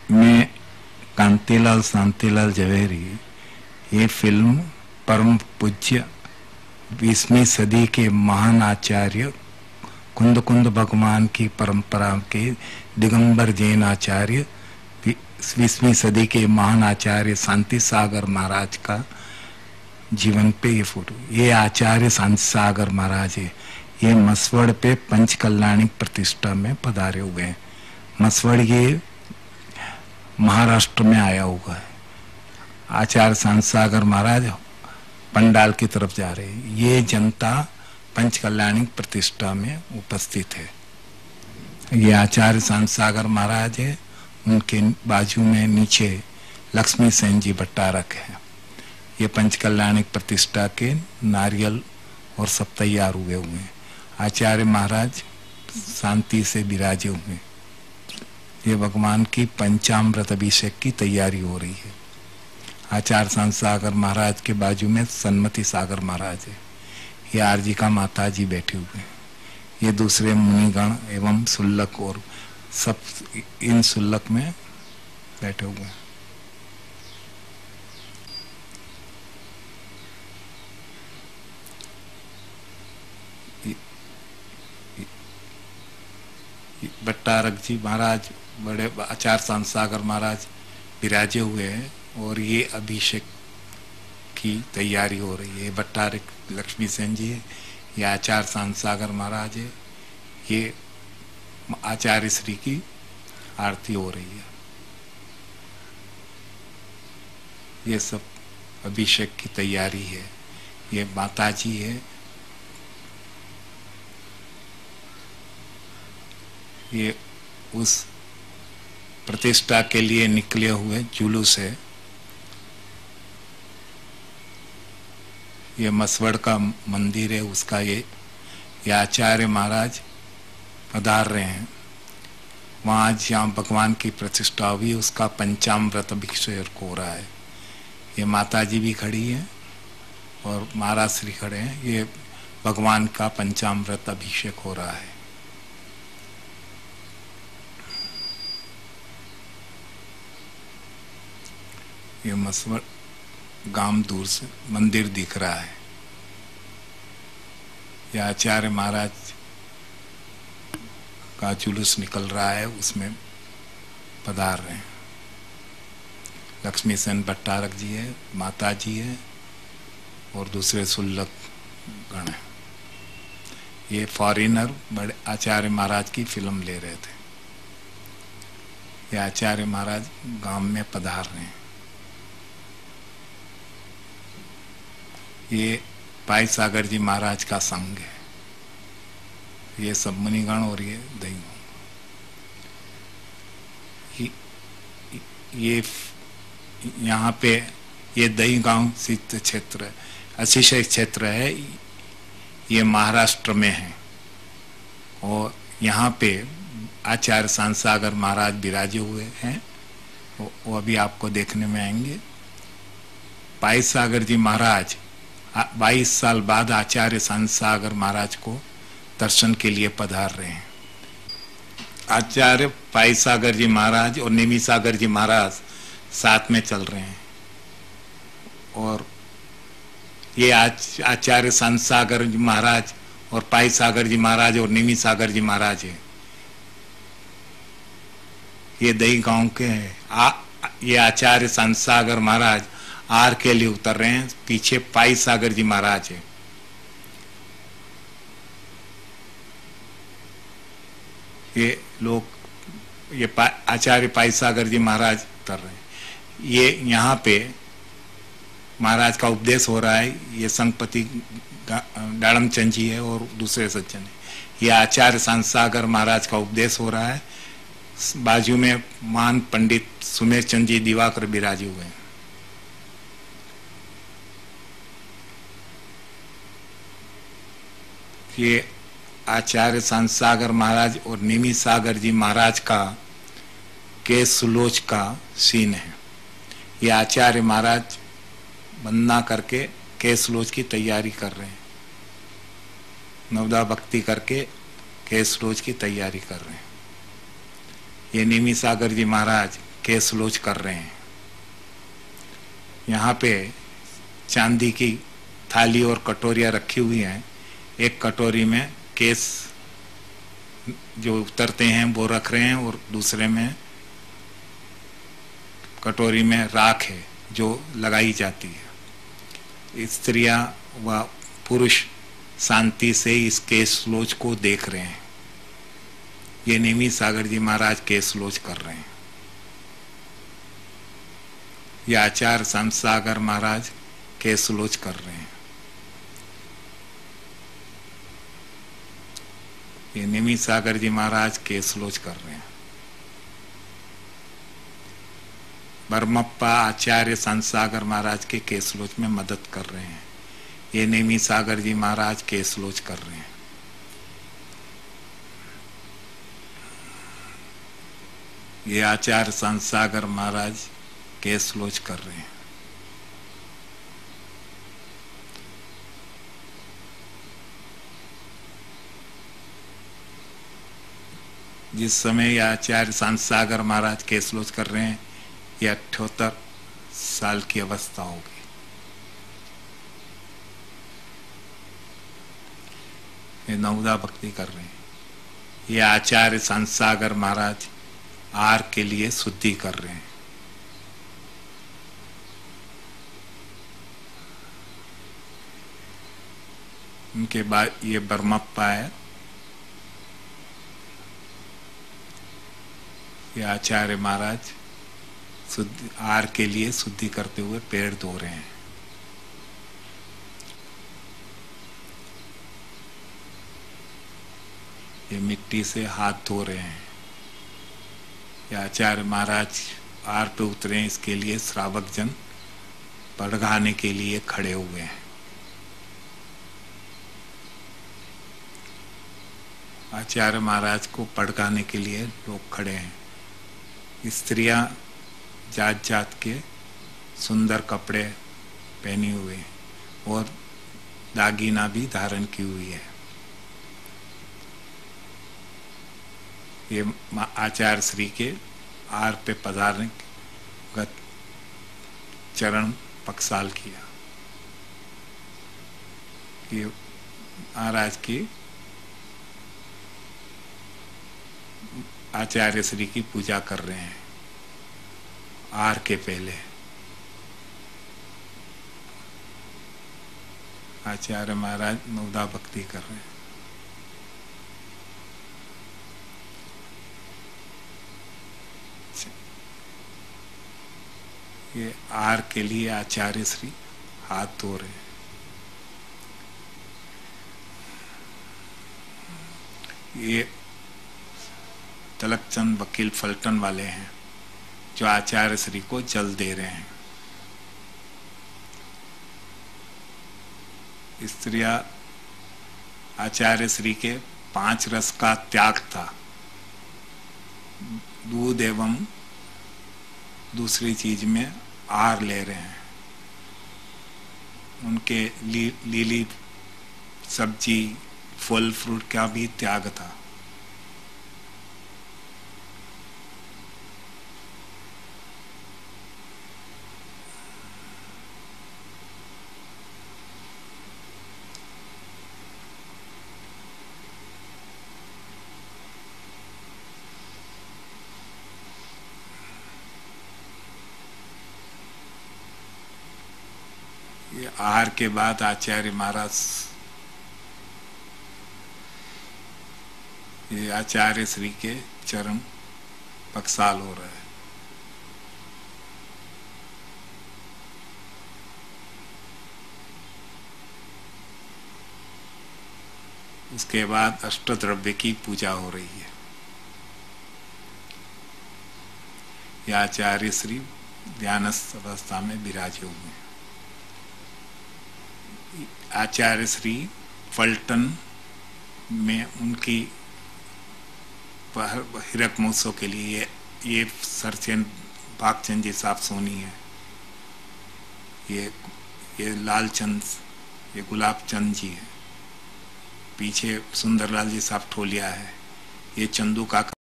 में कांतिलाल शांतिलाल जवेरी ये फिल्म परम पूज्य 20वीं सदी के महान आचार्य कुंद कुंद भगवान की परंपरा के दिगंबर जैन आचार्य 20वीं सदी के महान आचार्य शांति सागर महाराज का जीवन पे ये फोटो। ये आचार्य शांति सागर महाराज है। ये मसवड़ पे पंच कल्याणिक प्रतिष्ठा में पधारे हुए हैं। मसवड़ ये महाराष्ट्र में आया हुआ है। आचार्य शांति सागर महाराज पंडाल की तरफ जा रहे हैं। ये जनता पंच कल्याणिक प्रतिष्ठा में उपस्थित है। ये आचार्य शांति सागर महाराज है। उनके बाजू में नीचे लक्ष्मी सेन जी भट्टारक है। ये पंच कल्याणिक प्रतिष्ठा के नारियल और सब तैयार हुए हैं। आचार्य महाराज शांति से विराजे हुए। ये भगवान की पंचामृत अभिषेक की तैयारी हो रही है। आचार्य शांति सागर महाराज के बाजू में सन्मति सागर महाराज है। ये आरजिका माता जी बैठे हुए हैं। ये दूसरे मुनिगण एवं सुल्लक और सब इन सुल्लक में बैठे हुए हैं। भट्टारक जी महाराज बड़े आचार्य शांति सागर महाराज विराजे हुए हैं और ये अभिषेक की तैयारी हो रही है। भट्टारक लक्ष्मी सेन जी है। ये आचार्य शांति सागर महाराज है। ये आचार्य श्री की आरती हो रही है। ये सब अभिषेक की तैयारी है। ये माता जी है। ये उस प्रतिष्ठा के लिए निकले हुए जुलूस है। ये मसवड़ का मंदिर है। उसका ये आचार्य महाराज पधार रहे हैं। वहाँ जहाँ भगवान की प्रतिष्ठा हुई उसका पंचामृत अभिषेक हो रहा है। ये माता जी भी खड़ी है और महाराज श्री खड़े हैं। ये भगवान का पंचामृत अभिषेक हो रहा है। ये मसवड़ गांव दूर से मंदिर दिख रहा है। यह आचार्य महाराज का जुलूस निकल रहा है, उसमें पधार रहे हैं। लक्ष्मी सेन भट्टारक जी है, माता जी है और दूसरे सुल्लक गण है। ये फॉरेनर बड़े आचार्य महाराज की फिल्म ले रहे थे। ये आचार्य महाराज गांव में पधार रहे हैं। ये पाई सागर जी महाराज का संघ है। ये सब मुनिगण और ये दैव। ये यहाँ पे ये दही गांव सिद्ध क्षेत्र अतिशय क्षेत्र है। ये महाराष्ट्र में है और यहाँ पे आचार्य शांति सागर महाराज विराजे हुए हैं। वो अभी आपको देखने में आएंगे। पाई सागर जी महाराज 22 साल बाद आचार्य शांति सागर महाराज को दर्शन के लिए पधार रहे हैं। आचार्य पाई सागर जी महाराज और नेमी सागर जी महाराज साथ में चल रहे हैं और ये आचार्य शांति सागर जी महाराज और पाई सागर जी महाराज और नेमी सागर जी महाराज है। ये दही गांव के हैं। ये आचार्य शांति सागर महाराज आर के लिए उतर रहे हैं। पीछे पाई सागर जी महाराज है। ये लोग ये आचार्य पाई सागर जी महाराज उतर रहे हैं। ये यहाँ पे महाराज का उपदेश हो रहा है। ये संघपति डाड़मचंद जी है और दूसरे सज्जन है। ये आचार्य शांति सागर महाराज का उपदेश हो रहा है। बाजू में महान पंडित सुमेर चंद जी दिवाकर विराजे हुए हैं। ये आचार्य शांति सागर महाराज और नेमी सागर जी महाराज का केस सुलोच का सीन है। ये आचार्य महाराज वंदना करके केस सुलोच की तैयारी कर रहे हैं। नवदा भक्ति करके केस सुलोच की तैयारी कर रहे हैं। ये नेमी सागर जी महाराज केस लोच कर रहे हैं। यहाँ पे चांदी की थाली और कटोरियाँ रखी हुई हैं। एक कटोरी में केस जो उतरते हैं वो रख रहे हैं और दूसरे में कटोरी में राख है जो लगाई जाती है। स्त्रियां व पुरुष शांति से इस केस लोच को देख रहे हैं। ये नेमी सागर जी महाराज केस लोच कर रहे हैं। ये आचार्य संत सागर महाराज केस लोच कर रहे हैं। ये नेमी सागर जी महाराज केस लोच कर रहे हैं। बरमप्पा आचार्य संत सागर महाराज के केस लोच में मदद कर रहे हैं। ये नेमी सागर जी महाराज केस लोच कर रहे हैं। ये आचार्य संत सागर महाराज केस लोच कर रहे हैं। जिस समय ये आचार्य संत सागर महाराज केस लोच कर रहे हैं, ये 78 साल की अवस्था होगी। ये नवदा भक्ति कर रहे हैं। ये आचार्य संत सागर महाराज आर के लिए शुद्धि कर रहे हैं। उनके बाद ये बरमप्पा है। ये आचार्य महाराज शुद्धि आर के लिए शुद्धि करते हुए पेड़ धो रहे हैं। ये मिट्टी से हाथ धो रहे हैं। ये आचार्य महाराज आर पे उतरे हैं, इसके लिए श्रावक जन पड़घाने के लिए खड़े हुए हैं। आचार्य महाराज को पड़घाने के लिए लोग खड़े हैं। स्त्रियां जात जात के सुंदर कपड़े पहने हुए हैं और दागीना भी धारण की हुई है। ये आचार्य श्री के आर पे पधारने का चरण पक्षाल किया। ये महाराज की आचार्य श्री की पूजा कर रहे हैं आर के पहले। आचार्य महाराज नवदा भक्ति कर रहे हैं। ये आर के लिए आचार्य श्री हाथ धो रहे हैं। ये तलकचंद वकील फलटन वाले हैं जो आचार्य श्री को जल दे रहे हैं। स्त्रियां आचार्य श्री के 5 रस का त्याग था, दूध एवं दूसरी चीज में आर ले रहे हैं। उनके लीली सब्जी फल फ्रूट का भी त्याग था। ये आहार के बाद आचार्य महाराज, ये आचार्य श्री के चरण पक्षाल हो रहा है। उसके बाद अष्टद्रव्य की पूजा हो रही है। ये आचार्य श्री ध्यानस्थ अवस्था में विराजे हुए हैं। आचार्य श्री फलटन में उनकी हीरक महोत्सव के लिए ये सरचंद भागचंद जी साहब सोनी है। ये लालचंद, ये गुलाब चंद जी है। पीछे सुंदरलाल जी साहब ठोलिया है। ये चंदू काका